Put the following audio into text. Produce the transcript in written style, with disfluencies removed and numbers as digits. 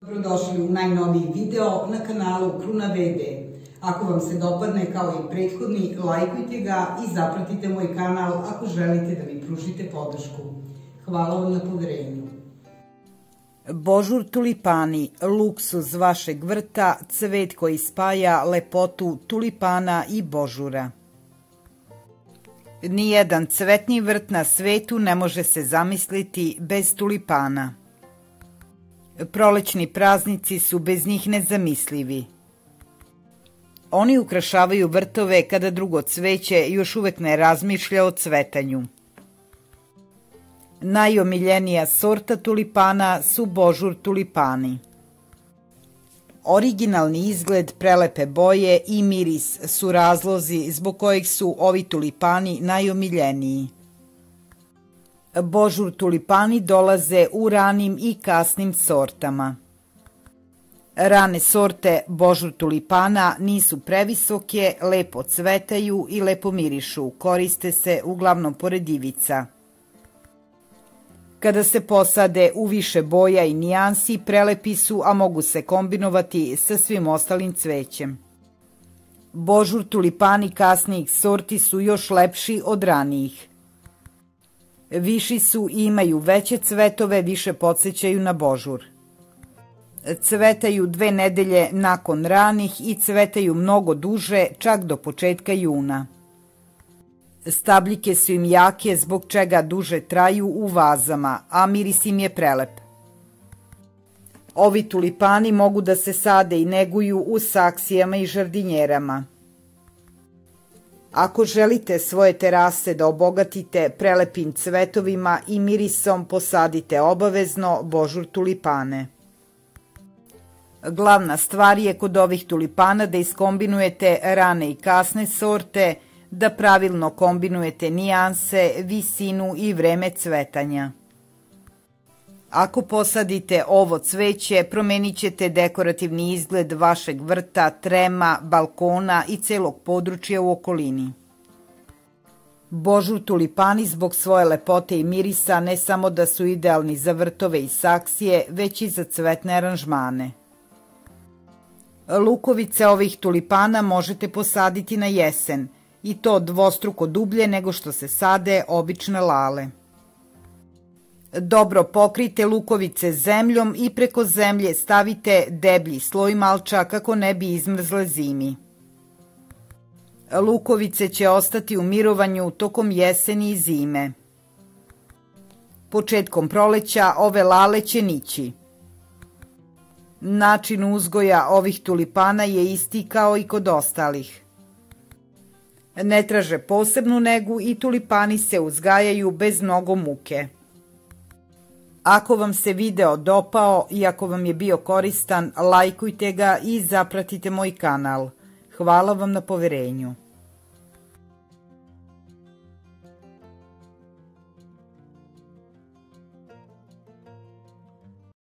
Dobrodošli u najnoviji video na kanalu Kruna VD. Ako vam se dopadne kao i prethodni, lajkujte ga i zapratite moj kanal ako želite da mi pružite podršku. Hvala vam na poverenju. Božur tulipani, luksuz vašeg vrta, cvet koji spaja lepotu tulipana i božura. Nijedan cvetni vrt na svetu ne može se zamisliti bez tulipana. Prolećni praznici su bez njih nezamislivi. Oni ukrašavaju vrtove kada drugo cveće još uvek ne razmišlja o cvetanju. Najomiljenija sorta tulipana su božur tulipani. Originalni izgled, prelepe boje i miris su razlozi zbog kojih su ovi tulipani najomiljeniji. Božur tulipani dolaze u ranim i kasnim sortama. Rane sorte božur tulipana nisu previsoke, lepo cvetaju i lepo mirišu, koriste se uglavnom pored ivica. Kada se posade u više boja i nijansi, prelepi su, a mogu se kombinovati sa svim ostalim cvećem. Božur tulipani kasnijih sorti su još lepši od ranijih. Viši su i imaju veće cvetove, više podsećaju na božur. Cvetaju 2 nedelje nakon ranih i cvetaju mnogo duže, čak do početka juna. Stabljike su im jake, zbog čega duže traju u vazama, a miris im je prelep. Ovi tulipani mogu da se sade i neguju u saksijama i žardinjerama. Ako želite svoje terase da obogatite prelepim cvetovima i mirisom, posadite obavezno božur tulipane. Glavna stvar je kod ovih tulipana da iskombinujete rane i kasne sorte, da pravilno kombinujete nijanse, visinu i vreme cvetanja. Ako posadite ovo cveće, promenit ćete dekorativni izgled vašeg vrta, trema, balkona i celog područja u okolini. Božur tulipani zbog svoje lepote i mirisa ne samo da su idealni za vrtove i saksije, već i za cvetne aranžmane. Lukovice ovih tulipana možete posaditi na jesen, i to dvostruko dublje nego što se sade obične lale. Dobro pokrijte lukovice zemljom i preko zemlje stavite deblji sloj malča kako ne bi izmrzle zimi. Lukovice će ostati u mirovanju tokom jeseni i zime. Početkom proleća ove lale će nići. Način uzgoja ovih tulipana je isti kao i kod ostalih. Ne traže posebnu negu i tulipani se uzgajaju bez mnogo muke. Ako vam se video dopao i ako vam je bio koristan, lajkujte ga i zapratite moj kanal. Hvala vam na poverenju.